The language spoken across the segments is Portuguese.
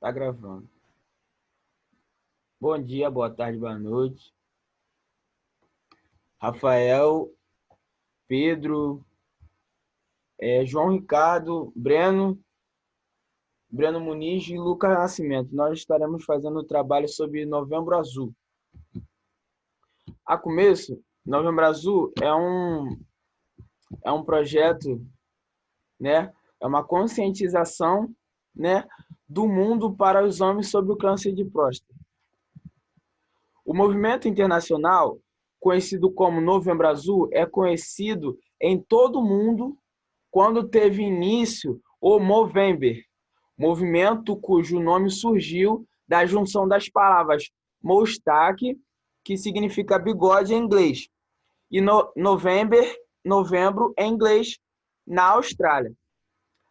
Tá gravando. Bom dia, boa tarde, boa noite. Rafael, Pedro, João Ricardo, Breno Muniz e Lucas Nascimento. Nós estaremos fazendo o trabalho sobre Novembro Azul. A começo, Novembro Azul é um projeto, né? É uma conscientização, né, do mundo para os homens sobre o câncer de próstata. O movimento internacional, conhecido como Novembro Azul, é conhecido em todo o mundo quando teve início o Movember, movimento cujo nome surgiu da junção das palavras moustache, que significa bigode em inglês, e novembro em inglês, na Austrália.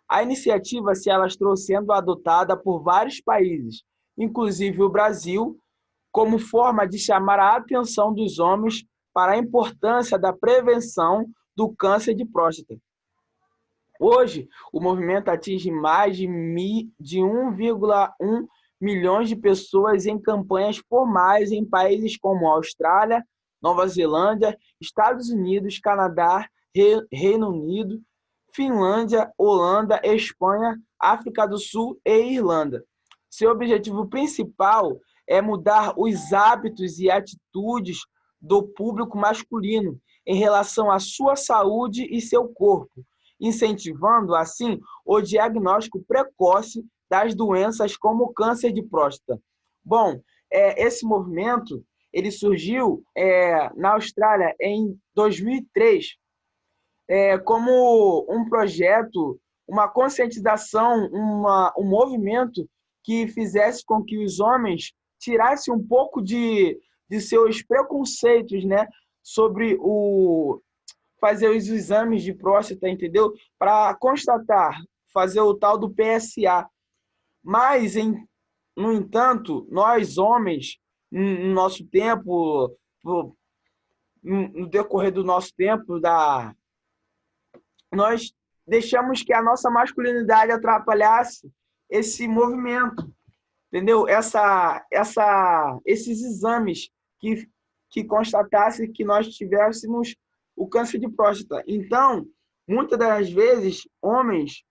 A iniciativa se alastrou sendo adotada por vários países, inclusive o Brasil, como forma de chamar a atenção dos homens para a importância da prevenção do câncer de próstata. Hoje, o movimento atinge mais de 1,1 milhões de pessoas em campanhas formais em países como Austrália, Nova Zelândia, Estados Unidos, Canadá, Reino Unido, Finlândia, Holanda, Espanha, África do Sul e Irlanda. Seu objetivo principal é mudar os hábitos e atitudes do público masculino em relação à sua saúde e seu corpo, incentivando, assim, o diagnóstico precoce das doenças como o câncer de próstata. Bom, esse movimento ele surgiu na Austrália em 2003, como um projeto, uma conscientização, um movimento que fizesse com que os homens tirassem um pouco de seus preconceitos, né, sobre fazer os exames de próstata, entendeu? Para constatar, fazer o tal do PSA. Mas, no entanto, nós homens, no nosso tempo, no decorrer do nosso tempo, nós deixamos que a nossa masculinidade atrapalhasse esse movimento, entendeu? Esses exames que constatassem que nós tivéssemos o câncer de próstata. Então, muitas das vezes, homens,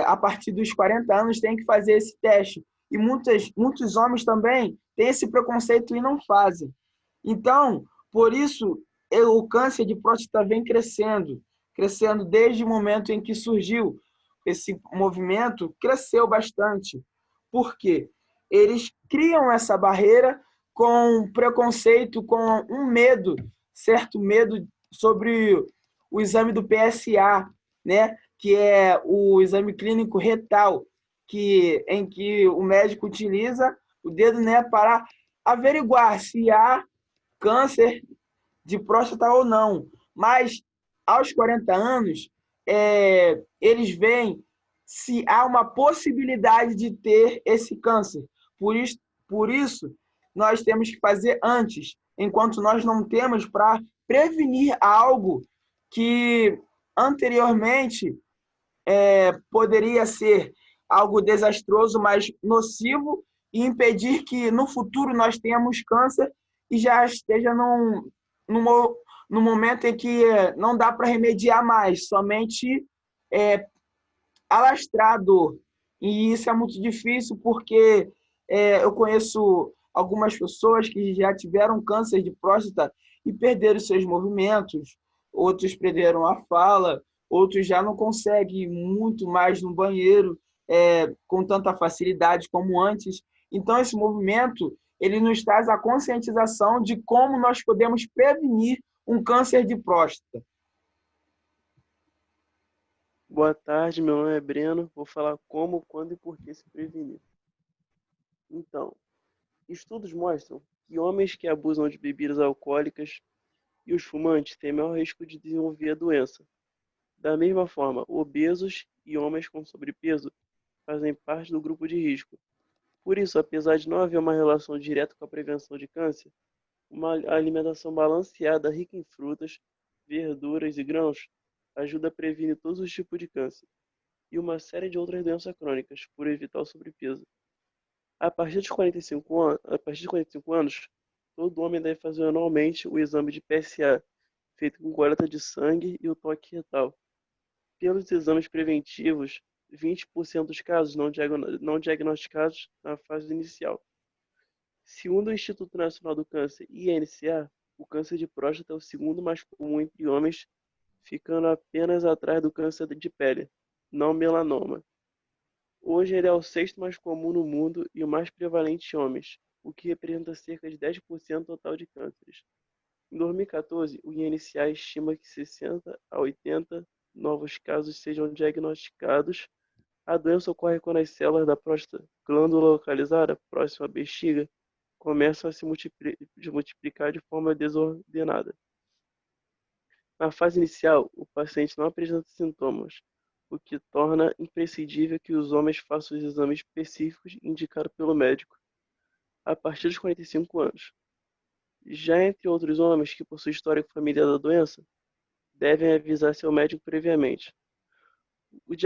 a partir dos 40 anos, têm que fazer esse teste. E muitos homens também têm esse preconceito e não fazem. Então, por isso, o câncer de próstata vem crescendo desde o momento em que surgiu esse movimento, cresceu bastante. Por quê? Eles criam essa barreira com preconceito, com um medo, certo medo sobre o exame do PSA, né? Que é o exame clínico retal, em que o médico utiliza o dedo, né, para averiguar se há câncer de próstata ou não. Mas, aos 40 anos, eles veem se há uma possibilidade de ter esse câncer. Por isso, nós temos que fazer antes, enquanto nós não temos, para prevenir algo que anteriormente poderia ser algo desastroso, mas nocivo, e impedir que no futuro nós tenhamos câncer e já esteja num momento em que não dá para remediar mais, somente alastrar a dor. E isso é muito difícil porque eu conheço algumas pessoas que já tiveram câncer de próstata e perderam seus movimentos, outros perderam a fala, outros já não conseguem muito mais no banheiro com tanta facilidade como antes. Então, esse movimento ele nos traz a conscientização de como nós podemos prevenir um câncer de próstata. Boa tarde, meu nome é Breno. Vou falar como, quando e por que se prevenir. Então, estudos mostram que homens que abusam de bebidas alcoólicas e os fumantes têm maior risco de desenvolver a doença. Da mesma forma, obesos e homens com sobrepeso fazem parte do grupo de risco. Por isso, apesar de não haver uma relação direta com a prevenção de câncer, uma alimentação balanceada, rica em frutas, verduras e grãos, ajuda a prevenir todos os tipos de câncer e uma série de outras doenças crônicas, por evitar o sobrepeso. A partir de 45 anos, todo homem deve fazer anualmente o exame de PSA, feito com coleta de sangue e o toque retal. Pelos exames preventivos, 20% dos casos não diagnosticados na fase inicial. Segundo o Instituto Nacional do Câncer, INCA, o câncer de próstata é o segundo mais comum entre homens, ficando apenas atrás do câncer de pele, não melanoma. Hoje ele é o sexto mais comum no mundo e o mais prevalente em homens, o que representa cerca de 10% total de cânceres. Em 2014, o INCA estima que 60 a 80 novos casos sejam diagnosticados. A doença ocorre quando as células da próstata, glândula localizada próxima à bexiga, começam a se multiplicar de forma desordenada. Na fase inicial, o paciente não apresenta sintomas, o que torna imprescindível que os homens façam os exames específicos indicados pelo médico a partir dos 45 anos. Já entre outros homens que possuem histórico familiar da doença, devem avisar seu médico previamente. O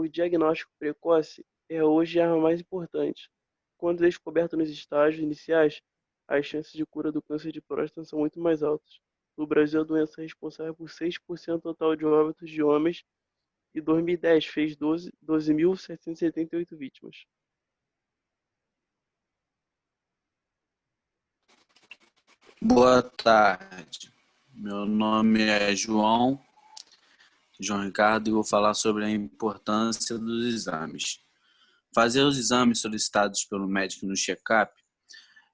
diagnóstico precoce é hoje a arma mais importante. Quando descoberto nos estágios iniciais, as chances de cura do câncer de próstata são muito mais altas. No Brasil, a doença é responsável por 6% total de óbitos de homens e 2010 fez 12.778 vítimas. Boa tarde. Meu nome é João Ricardo e vou falar sobre a importância dos exames. Fazer os exames solicitados pelo médico no check-up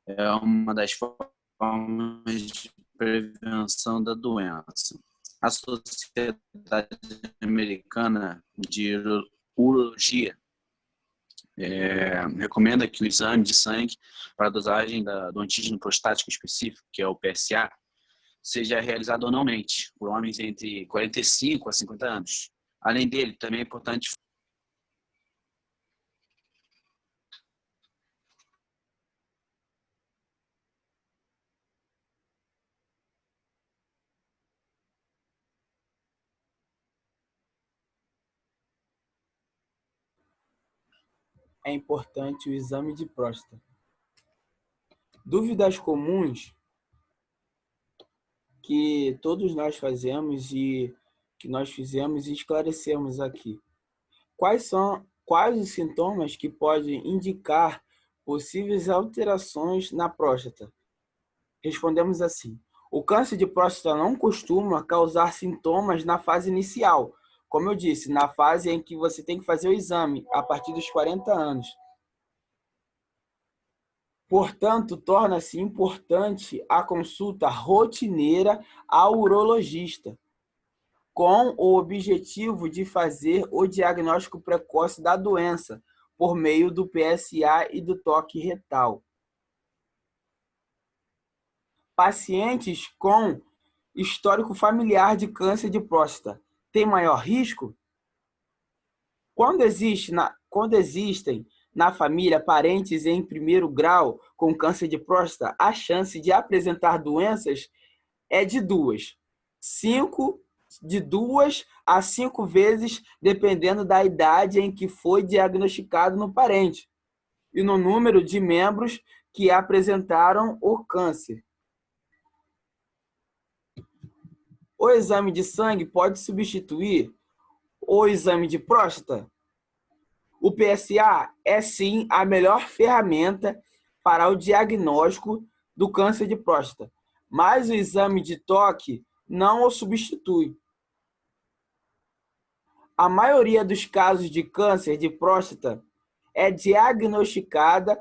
é uma das formas de prevenção da doença. A Sociedade Americana de Urologia recomenda que o exame de sangue para a dosagem do antígeno prostático específico, que é o PSA, seja realizado anualmente por homens entre 45 a 50 anos. Além dele, também é importante É importante o exame de próstata. Dúvidas comuns que todos nós fazemos e que nós fizemos e esclarecemos aqui. Quais os sintomas que podem indicar possíveis alterações na próstata? Respondemos assim: o câncer de próstata não costuma causar sintomas na fase inicial, como eu disse, na fase em que você tem que fazer o exame, a partir dos 40 anos. Portanto, torna-se importante a consulta rotineira ao urologista, com o objetivo de fazer o diagnóstico precoce da doença, por meio do PSA e do toque retal. Pacientes com histórico familiar de câncer de próstata têm maior risco? Quando existem na família parentes em primeiro grau com câncer de próstata, a chance de apresentar doenças é de 2 a 5 vezes, dependendo da idade em que foi diagnosticado no parente e no número de membros que apresentaram o câncer. O exame de sangue pode substituir o exame de próstata? O PSA é sim a melhor ferramenta para o diagnóstico do câncer de próstata, mas o exame de toque não o substitui. A maioria dos casos de câncer de próstata é diagnosticada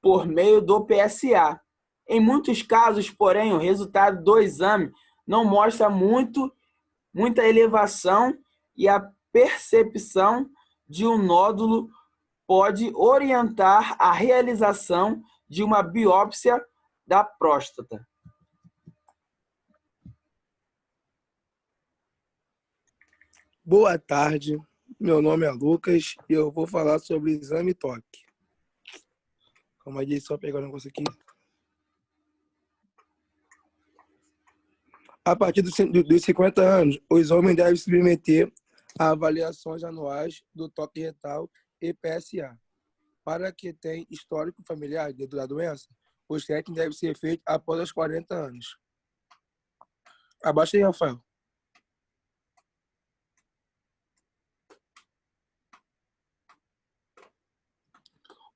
por meio do PSA. Em muitos casos, porém, o resultado do exame não mostra muita elevação e a percepção de um nódulo pode orientar a realização de uma biópsia da próstata. Boa tarde, meu nome é Lucas e eu vou falar sobre exame toque. Calma aí, só pegar o negócio aqui. A partir dos 50 anos, os homens devem se submeter a avaliações anuais do toque retal e PSA. Para quem tem histórico familiar da doença, o testes deve ser feito após os 40 anos. Abaixa aí, Rafael.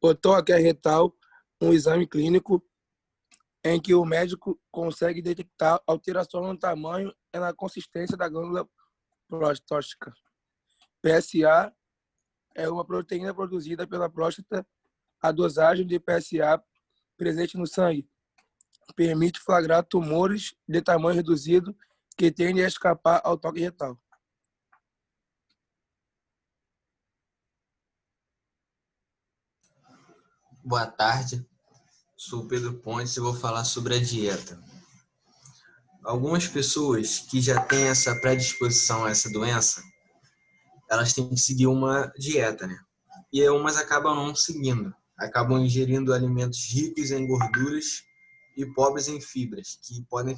O toque é retal, um exame clínico em que o médico consegue detectar alteração no tamanho e na consistência da glândula prostática. PSA é uma proteína produzida pela próstata. A dosagem de PSA presente no sangue permite flagrar tumores de tamanho reduzido que tendem a escapar ao toque retal. Boa tarde, sou o Pedro Pontes e vou falar sobre a dieta. Algumas pessoas que já têm essa predisposição a essa doença, elas têm que seguir uma dieta, né? E umas acabam não seguindo, acabam ingerindo alimentos ricos em gorduras e pobres em fibras, que podem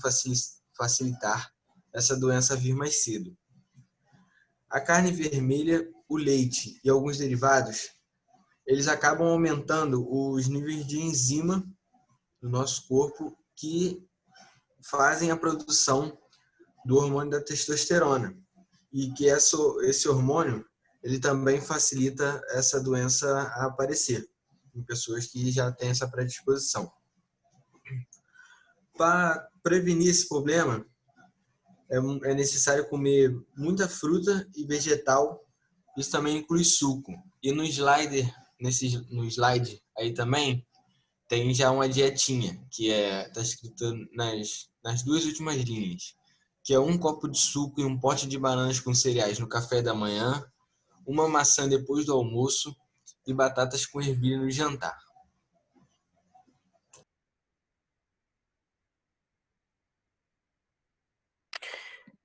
facilitar essa doença vir mais cedo. A carne vermelha, o leite e alguns derivados, eles acabam aumentando os níveis de enzima do nosso corpo que fazem a produção do hormônio da testosterona. E que esse hormônio, ele também facilita essa doença a aparecer em pessoas que já têm essa predisposição. Para prevenir esse problema, é necessário comer muita fruta e vegetal. Isso também inclui suco. E no slide aí também, tem já uma dietinha, que está escrita nas duas últimas linhas, que é 1 copo de suco e 1 pote de bananas com cereais no café da manhã, 1 maçã depois do almoço e batatas com ervilha no jantar.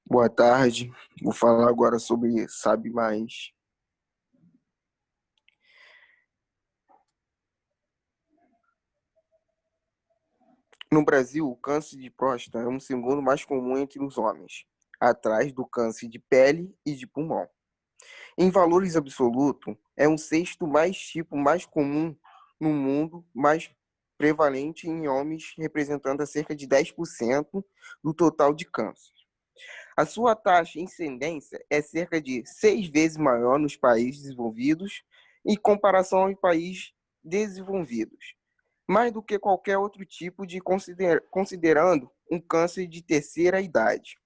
Boa tarde, vou falar agora sobre Sabe Mais. No Brasil, o câncer de próstata é o segundo mais comum entre os homens, atrás do câncer de pele e de pulmão. Em valores absolutos, é o sexto mais comum no mundo, mais prevalente em homens, representando cerca de 10% do total de câncer. A sua taxa de incidência é cerca de 6 vezes maior nos países desenvolvidos em comparação aos países desenvolvidos, mais do que qualquer outro tipo de considerando um câncer de terceira idade,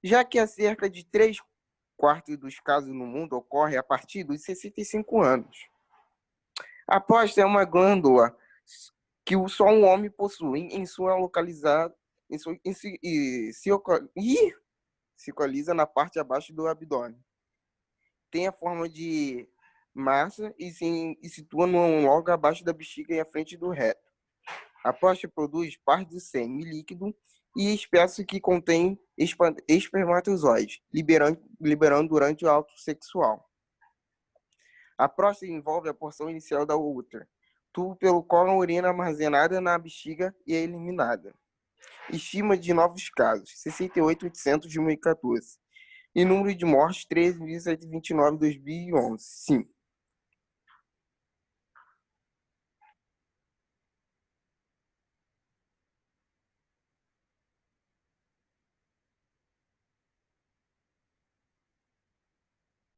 já que cerca de 3/4 dos casos no mundo ocorre a partir dos 65 anos. A próstata é uma glândula que só um homem possui em sua localizada se localiza na parte abaixo do abdômen. Tem a forma de massa e se situa logo abaixo da bexiga e à frente do reto. A próstata produz parte do sêmen líquido e espesso que contém espermatozoides, liberando durante o ato sexual. A próstata envolve a porção inicial da útero, tubo pelo qual a urina é armazenada na bexiga e é eliminada. Estima de novos casos, 68.800 de 2014. E número de mortes, 13.729 em 2011. Sim.